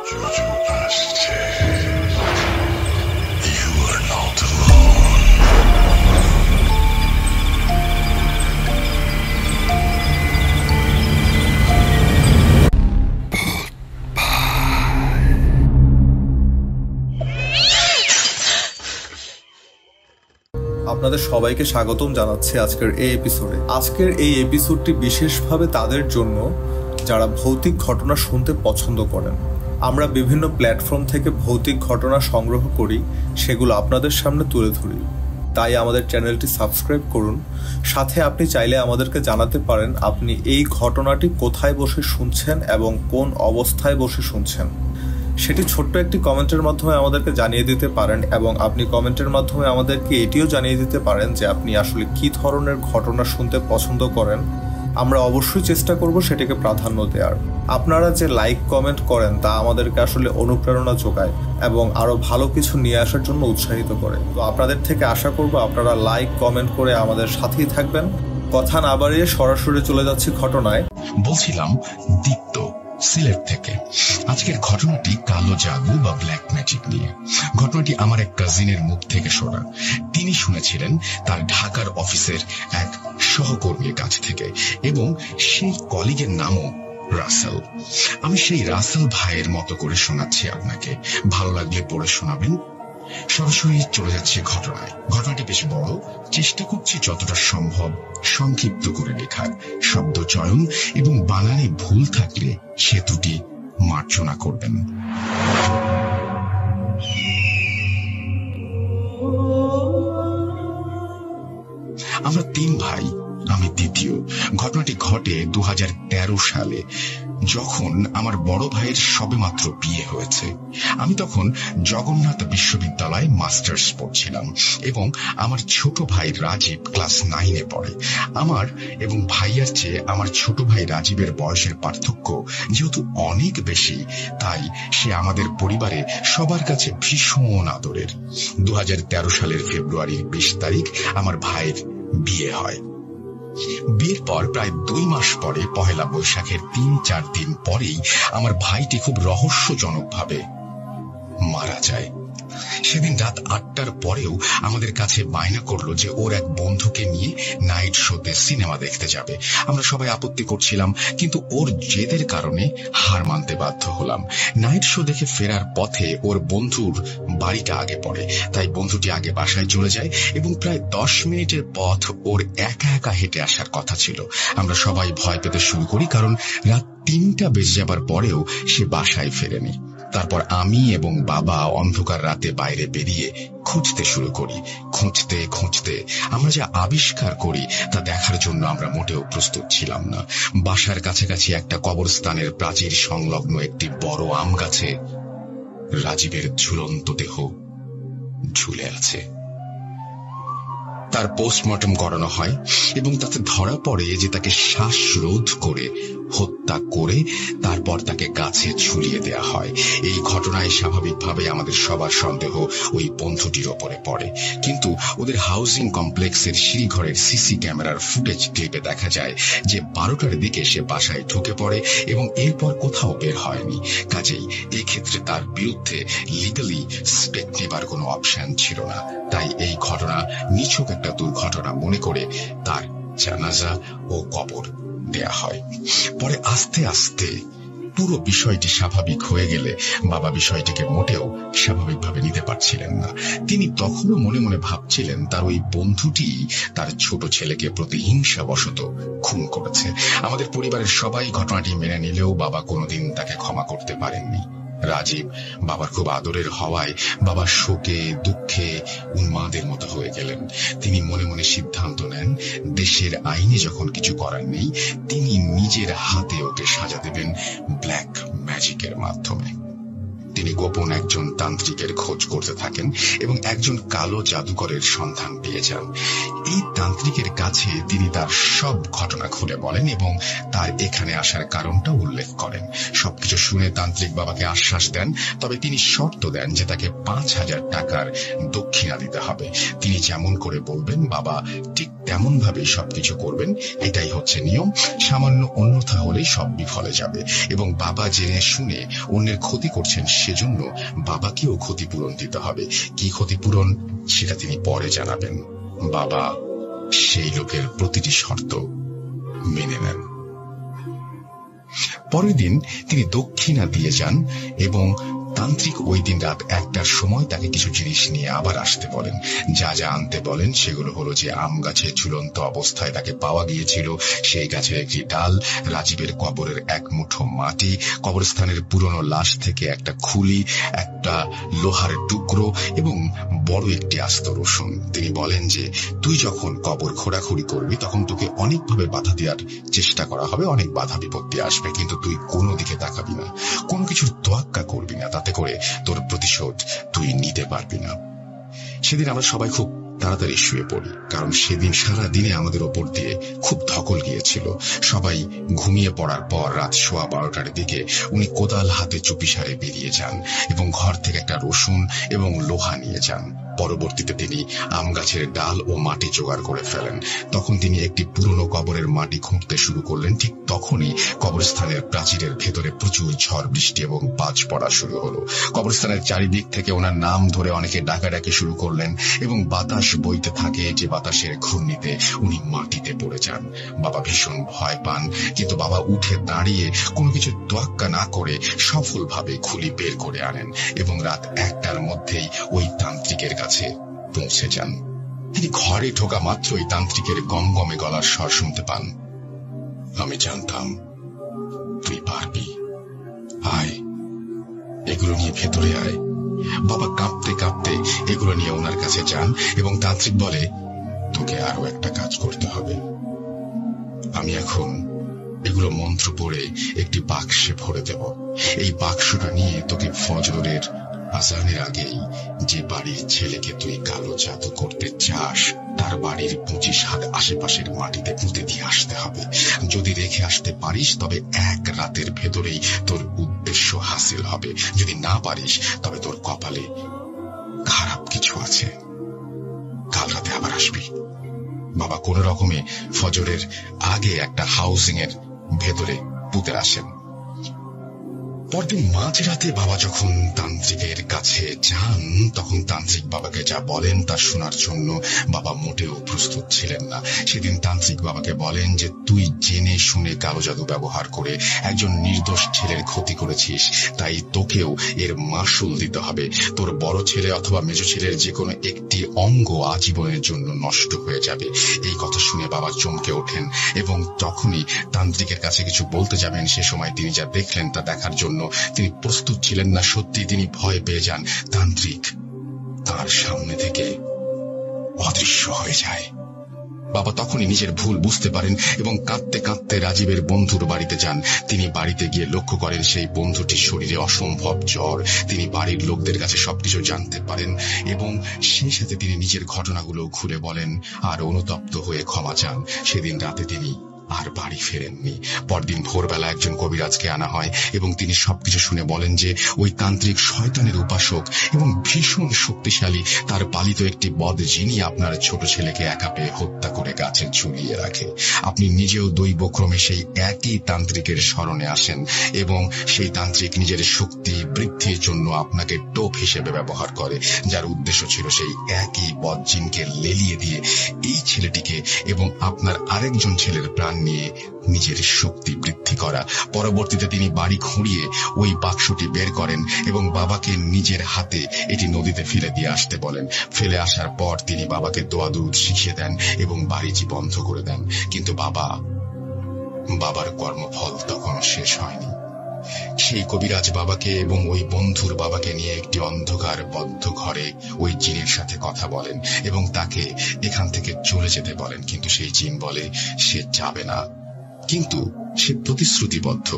JoJo আসছে। You are not alone. আপনাদের সবাইকে স্বাগতম জানাচ্ছি আজকের এই এপিসোডে। আজকের এই এপিসোডটি বিশেষভাবে তাদের জন্য যারা ভৌতিক ঘটনা শুনতে পছন্দ করেন। আমরা বিভিন্ন প্ল্যাটফর্ম থেকে ভৌতিক ঘটনা সংগ্রহ করি, সেগুলো আপনাদের সামনে তুলে ধরি। তাই আমাদের চ্যানেলটি সাবস্ক্রাইব করুন। সাথে আপনি চাইলে আমাদেরকে জানাতে পারেন আপনি এই ঘটনাটি কোথায় বসে শুনছেন এবং কোন অবস্থায় বসে শুনছেন। সেটি ছোট্ট একটি কমেন্টের মাধ্যমে আমাদেরকে জানিয়ে দিতে পারেন এবং আপনি কমেন্টের মাধ্যমে আমাদেরকে এটিও জানিয়ে দিতে পারেন যে আপনি আসলে কী ধরনের ঘটনা শুনতে পছন্দ করেন। আমরা অবশ্যই চেষ্টা করব সেটিকে প্রাধান্য দেওয়ার। আপনারা যে লাইক কমেন্ট করেন তা আমাদেরকে আসলে অনুপ্রেরণা যোগায় এবং আরও ভালো কিছু নিয়ে আসার জন্য উৎসাহিত করে। তো আপনাদের থেকে আশা করব আপনারা লাইক কমেন্ট করে আমাদের সাথেই থাকবেন। কথা না বাড়িয়ে সরাসরি চলে যাচ্ছি ঘটনায়। বলছিলাম দীপ্ত সিলেট থেকে। আজকের ঘটনাটি কালো জাদু বা ব্ল্যাক ম্যাজিক নিয়ে। ঘটনাটি আমার এক কাজিনের মুখ থেকে শোনা। তিনি শুনেছিলেন তার ঢাকার অফিসের এক সহকর্মীর কাছ থেকে এবং সেই কলিগের নামও রাসেল। আমি সেই রাসেল ভাইয়ের মতো করে শোনাচ্ছি আপনাকে। ভালো লাগলে পড়ে শোনাবেন। সরাসরি চলে যাচ্ছে ঘটনায়। ঘটনাটি বেশ বড়, চেষ্টা করছি যতটা সম্ভব সংক্ষিপ্ত করে লেখার। শব্দ চয়ন এবং বানানে ভুল থাকলে সে ত্রুটি মার্জনা করবেন। আমরা 3 ভাই, আমি দ্বিতীয়। ঘটনাটি ঘটে 2013 সালে, যখন আমার বড় ভাইয়ের সবেমাত্র বিয়ে হয়েছে। আমি তখন জগন্নাথ বিশ্ববিদ্যালয়ে মাস্টার্স পড়ছিলাম এবং আমার ছোট ভাই রাজীব ক্লাস 9-এ পড়ে। আমার এবং ভাইয়ার চেয়ে আমার ছোট ভাই রাজীবের বয়সের পার্থক্য যেহেতু অনেক বেশি, তাই সে আমাদের পরিবারে সবার কাছে ভীষণ আদরের। 2013 সালের ফেব্রুয়ারির 20 তারিখ আমার ভাইয়ের বিয়ে হয়। বিয়ের পর প্রায় 2 মাস পরে, পহেলা বৈশাখের 3-4 দিন পরেই আমার ভাইটি খুব রহস্যজনকভাবে মারা যায়। সেদিন রাত 8টার পরেও আমাদের কাছে বায়না করলো যে ওর এক বন্ধুকে নিয়ে নাইট শোতে সিনেমা দেখতে যাবে। আমরা সবাই আপত্তি করছিলাম, কিন্তু ওর জেদের কারণে হার মানতে বাধ্য হলাম। নাইট শো দেখে ফেরার পথে ওর বন্ধুর বাড়িটা আগে পড়ে, তাই বন্ধুটি আগে বাসায় চলে যায় এবং প্রায় 10 মিনিটের পথ ওর একা একা হেঁটে আসার কথা ছিল। আমরা সবাই ভয় পেতে শুরু করি, কারণ রাত 3টা বেজে যাবার পরেও সে বাসায় ফেরেনি। তারপর আমি এবং বাবা অন্ধকার রাতে বাইরে বেরিয়ে খুঁজতে শুরু করি। খুঁজতে খুঁজতে আমরা যা আবিষ্কার করি তা দেখার জন্য আমরা মোটেও প্রস্তুত ছিলাম না। বাসার কাছাকাছি একটা কবরস্থানের প্রাচীর সংলগ্ন একটি বড় আম গাছে রাজীবের ঝুলন্ত দেহ ঝুলে আছে। তার পোস্টমর্টম করানো হয় এবং তাতে ধরা পড়ে যে তাকে শ্বাসরোধ করে হত্যা করে তারপর তাকে গাছে ঝুলিয়ে দেয়া হয়। এই ঘটনায় স্বাভাবিকভাবে আমাদের সবার সন্দেহ ওই বন্ধুটির ওপরে পড়ে, কিন্তু ওদের হাউজিং কমপ্লেক্সের সিঁড়িঘরের সিসি ক্যামেরার ফুটেজ ক্লিপে দেখা যায় যে 12টার দিকে সে বাসায় ঢুকে পড়ে এবং এরপর কোথাও বের হয়নি। কাজেই এই ক্ষেত্রে তার বিরুদ্ধে লিগালি স্টেপ নেবার কোনো অপশন ছিল না। তাই এই ঘটনা নিছক একটা দুর্ঘটনা মনে করে তার জানাজা ও কবর দেয়া হয়। পরে আস্তে আস্তে পুরো বিষয়টি স্বাভাবিক হয়ে গেলে বাবা বিষয়টিকে মোটেও স্বাভাবিকভাবে নিতে পারছিলেন না। তিনি তখনও মনে মনে ভাবছিলেন তার ওই বন্ধুটি তার ছোট ছেলেকে প্রতিহিংসাবশত খুন করেছে। আমাদের পরিবারের সবাই ঘটনাটি মেনে নিলেও বাবা কোনোদিন তাকে ক্ষমা করতে পারেননি। রাজীব বাবার খুব আদরের হওয়ায় বাবা শোকে দুঃখে উন্মাদের মতো হয়ে গেলেন। তিনি মনে মনে সিদ্ধান্ত নেন দেশের আইনে যখন কিছু করার নেই, তিনি নিজের হাতে ওকে সাজা দেবেন ব্ল্যাক ম্যাজিকের মাধ্যমে। তিনি গোপন একজন তান্ত্রিকের খোঁজ করতে থাকেন এবং একজন কালো জাদুকরের সন্ধান পেয়ে যান। এই তান্ত্রিকের কাছে তিনি তার সব ঘটনা খুলে বলেন এবং তার এখানে আসার কারণটা উল্লেখ করেন। সবকিছু শুনে তান্ত্রিক বাবাকে আশ্বাস দেন, তবে তিনি শর্ত দেন যে তাকে 5000 টাকার দক্ষিণা দিতে হবে। তিনি যেমন করে বলবেন বাবা ঠিক তেমন ভাবে সবকিছু করবেন, এটাই হচ্ছে নিয়ম। সামান্য অন্যথা হলেই সব বিফলে যাবে। এবং বাবা জেনে শুনে অন্যের ক্ষতি করছেন, সেজন্য বাবাকেও ক্ষতিপূরণ দিতে হবে। কি ক্ষতিপূরণ সেটা তিনি পরে জানাবেন। বাবা সেই লোকের প্রতিটি শর্ত মেনে নেন। পরের দিন তিনি দক্ষিণা দিয়ে যান এবং তান্ত্রিক ওই দিন রাত 1টার সময় তাকে কিছু জিনিস নিয়ে আবার আসতে বলেন। যা যা আনতে বলেন সেগুলো হলো যে আম গাছে ঝুলন্ত অবস্থায় তাকে পাওয়া গিয়েছিল, সেই গাছের একটি ডাল, রাজীবের কবরের এক মুঠো মাটি, কবরস্থানের পুরনো লাশ থেকে একটা খুলি, একটা লোহার টুকরো এবং বড় একটি আস্ত রসুন। তিনি বলেন যে তুই যখন কবর খোঁড়াখুড়ি করবি তখন তোকে অনেকভাবে বাধা দেওয়ার চেষ্টা করা হবে, অনেক বাধা বিপত্তি আসবে, কিন্তু তুই কোনো দিকে তাকাবি না, কোনো কিছুর তোয়াক্কা করবি না, তাতে করে তোর প্রতিশোধ তুই নিতে পারবি না। সেদিন আমরা সবাই খুব তাড়াতাড়ি শুয়ে পড়ি, কারণ সেদিন সারা দিনে আমাদের ওপর দিয়ে খুব ধকল গিয়েছিল। সবাই ঘুমিয়ে পড়ার পর রাত 12:15টার দিকে উনি কোদাল হাতে চুপিসারে বেরিয়ে যান এবং ঘর থেকে একটা রসুন এবং লোহা নিয়ে যান। পরবর্তীতে তিনি আম গাছের ডাল ও মাটি জোগাড় করে ফেলেন। তখন তিনি একটি পুরনো কবরের মাটি খুঁড়তে শুরু করলেন। ঠিক তখনই কবরস্থানের প্রাচীরের ভেতরে প্রচুর ঝড় বৃষ্টি এবং বাজ পড়া শুরু হলো। কবরস্থানের চারিদিক থেকে ওনার নাম ধরে অনেকে ডাকাডাকি শুরু করলেন এবং বাতাস বইতে থাকে, যে বাতাসের ঘূর্ণিতে উনি মাটিতে পড়ে যান। বাবা ভীষণ ভয় পান, কিন্তু বাবা উঠে দাঁড়িয়ে কোনো কিছু তোয়াক্কা না করে সফলভাবে খুলি বের করে আনেন এবং রাত 1টার মধ্যেই ওই তান্ত্রিকের কাছে পৌঁছে যান। তিনি ঘরে ঢোকা মাত্রই তান্ত্রিকের গমগমে গলার স্বর শুনতে পান। আমি জানতাম তুই পারবি, আয়, এগুলো নিয়ে ভেতরে আয়। বাবা কাঁপতে কাঁপতে এগুলো নিয়ে ওনার কাছে যান এবং তান্ত্রিক বলে, তোকে আরো একটা কাজ করতে হবে। আমি এখন এগুলো মন্ত্র পড়ে একটি বাক্সে ভরে দেব। এই বাক্সটা নিয়ে তোকে ফজরের আজানের আগেই যে বাড়ির ছেলেকে তুই কালো জাদু করতে চাস তার বাড়ির 25 হাত আশেপাশের মাটিতে পুঁতে দিয়ে আসতে হবে। যদি রেখে আসতে পারিস তবে 1 রাতের ভেতরেই তোর উদ্দেশ্য হাসিল হবে। যদি না পারিস তবে তোর কপালে খারাপ কিছু আছে। কাল রাতে আবার আসবি। বাবা কোন রকমে ফজরের আগে একটা হাউজিং এর ভেতরে পুঁতে আসেন। পরদিন মাঝরাতে বাবা যখন তান্ত্রিকের কাছে যান তখন তান্ত্রিক বাবাকে যা বলেন তা শোনার জন্য বাবা মোটেও প্রস্তুত ছিলেন না। সেদিন তান্ত্রিক বাবাকে বলেন যে তুই জেনে শুনে কালো জাদু ব্যবহার করে একজন নির্দোষ ছেলের ক্ষতি করেছিস, তাই তোকেও এর মাসুল দিতে হবে। তোর বড় ছেলে অথবা মেজ ছেলের যে কোনো একটি অঙ্গ আজীবনের জন্য নষ্ট হয়ে যাবে। এই কথা শুনে বাবা চমকে ওঠেন এবং তখনই তান্ত্রিকের কাছে কিছু বলতে যাবেন, সে সময় তিনি যা দেখলেন তা দেখার জন্য তিনি প্রস্তুত ছিলেন না। সত্যি তিনি ভয় পেয়ে যান। তান্ত্রিক তার সামনে থেকে অদৃশ্য হয়ে যায়। বাবা তখনই নিজের ভুল বুঝতে পারেন এবং কাঁদতে কাঁদতে রাজীবের বন্ধুর বাড়িতে যান। তিনি বাড়িতে গিয়ে লক্ষ্য করেন সেই বন্ধুটির শরীরে অসম্ভব জ্বর। তিনি বাড়ির লোকদের কাছে সবকিছু জানতে পারেন এবং সেই সাথে তিনি নিজের ঘটনাগুলো খুলে বলেন আর অনুতপ্ত হয়ে ক্ষমা চান। সেদিন রাতে তিনি আর বাড়ি ফেরেননি। পরদিন ভোরবেলা একজন কবিরাজকে আনা হয় এবং তিনি সবকিছু শুনে বলেন যে ওই তান্ত্রিক শয়তানের উপাসক এবং ভীষণ শক্তিশালী। তার পালিত একটি বদ জিনি আপনার ছোট ছেলেকে একা পেয়ে হত্যা করে গাছে ঝুলিয়ে রাখে। আপনি নিজেও দৈবক্রমে সেই একই তান্ত্রিকের শরণে আসেন এবং সেই তান্ত্রিক নিজের শক্তি বৃদ্ধির জন্য আপনাকে টোপ হিসেবে ব্যবহার করে, যার উদ্দেশ্য ছিল সেই একই বদ জিনকে লেলিয়ে দিয়ে এই ছেলেটিকে এবং আপনার আরেকজন ছেলের প্রাণ নিয়ে নিজের শক্তি বৃদ্ধি করা। পরবর্তীতে তিনি বাড়ি খুঁড়িয়ে ওই বাক্সটি বের করেন এবং বাবাকে নিজের হাতে এটি নদীতে ফেলে দিয়ে আসতে বলেন। ফেলে আসার পর তিনি বাবাকে দোয়া দুরূদ শিখিয়ে দেন এবং বাড়িটি বন্ধ করে দেন। কিন্তু বাবার কর্মফল তখনও শেষ হয়নি। সেই কবিরাজ বাবাকে এবং ওই বন্ধুর বাবাকে নিয়ে একটি অন্ধকার বদ্ধ ঘরে ওই জিনের সাথে কথা বলেন এবং তাকে এখান থেকে চলে যেতে বলেন। কিন্তু সেই জিন বলে সে যাবে না, কিন্তু সে প্রতিশ্রুতিবদ্ধ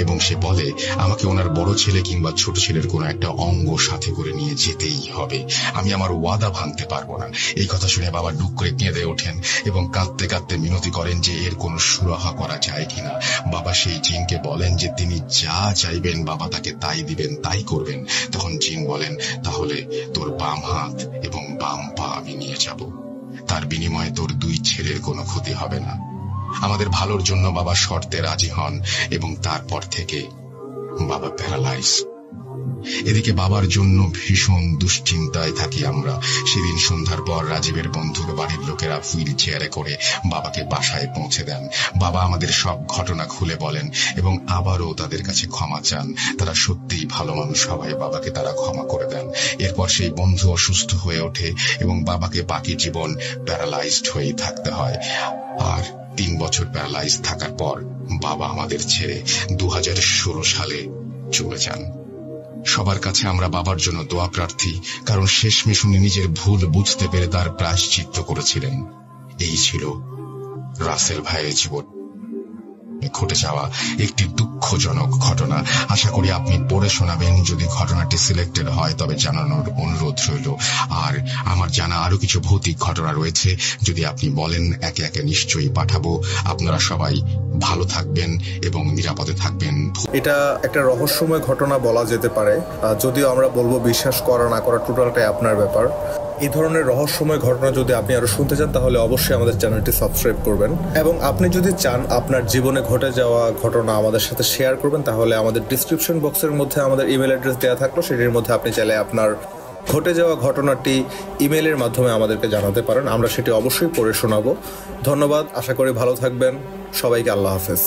এবং সে বলে আমাকে ওনার বড় ছেলে কিংবা ছোট ছেলের কোনো একটা অঙ্গ সাথে করে নিয়ে যেতেই হবে, আমি আমার ওয়াদা ভাঙতে পারবো না। এই কথা শুনে বাবা ডুক করে কেঁদে ওঠেন এবং কাঁদতে কাঁদতে মিনতি করেন যে এর কোনো সুরাহা করা যায় কিনা। বাবা সেই জিনকে বলেন যে তিনি যা চাইবেন বাবা তাকে তাই দিবেন, তাই করবেন। তখন জিন বলেন তাহলে তোর বাম হাত এবং বাম পা আমি নিয়ে যাব। তার বিনিময়ে তোর 2 ছেলের কোনো ক্ষতি হবে না। আমাদের ভালোর জন্য বাবা শর্তে রাজি হন এবং তারপর থেকে বাবা প্যারালাইজ। এদিকে বাবার জন্য ভীষণ দুশ্চিন্তায় থাকি আমরা। সেদিন সন্ধ্যার পর রাজীবের বন্ধুর বাড়ির লোকেরা হুইল চেয়ারে করে বাবাকে বাসায় পৌঁছে দেন। বাবা আমাদের সব ঘটনা খুলে বলেন এবং আবারও তাদের কাছে ক্ষমা চান। তারা সত্যিই ভালো মানুষ হওয়ায় বাবাকে তারা ক্ষমা করে দেন। এরপর সেই বন্ধু অসুস্থ হয়ে ওঠে এবং বাবাকে বাকি জীবন প্যারালাইজড হয়েই থাকতে হয়। আর 3 বছর প্যারালাইজ থাকার পর বাবা আমাদের ছেড়ে 2016 সালে চলে যান। সবার কাছে আমরা বাবার জন্য দোয়া প্রার্থী, কারণ শেষমেশ উনি নিজের ভুল বুঝতে পেরে তার প্রায়শ্চিত্ত করেছিলেন। এই ছিল রাসেল ভাইয়ের জীবন ঘটে যাওয়া একটি দুঃখজনক ঘটনা। আশা করি আপনি পড়ে শোনাবেন। যদি ঘটনাটি সিলেক্টেড হয় তবে জানানোর অনুরোধ রইল। আর আমার জানা আরো কিছু ভৌতিক ঘটনা রয়েছে, যদি আপনি বলেন একে একে নিশ্চয়ই পাঠাবো। আপনারা সবাই ভালো থাকবেন এবং নিরাপদে থাকবেন। এটা একটা রহস্যময় ঘটনা বলা যেতে পারে, যদিও আমরা বলবো বিশ্বাস করা না করা টোটালটাই আপনার ব্যাপার। এই ধরনের রহস্যময় ঘটনা যদি আপনি আরো শুনতে চান তাহলে অবশ্যই আমাদের চ্যানেলটি সাবস্ক্রাইব করবেন, এবং আপনি যদি চান আপনার জীবনে ঘটে যাওয়া ঘটনা আমাদের সাথে শেয়ার করবেন তাহলে আমাদের ডিসক্রিপশন বক্সের মধ্যে আমাদের ইমেল অ্যাড্রেস দেওয়া থাকলো, সেটির মধ্যে আপনি চাইলে আপনার ঘটে যাওয়া ঘটনাটি ইমেলের মাধ্যমে আমাদেরকে জানাতে পারেন। আমরা সেটি অবশ্যই পড়ে শোনাবো। ধন্যবাদ, আশা করি ভালো থাকবেন। সবাইকে আল্লাহ হাফেজ।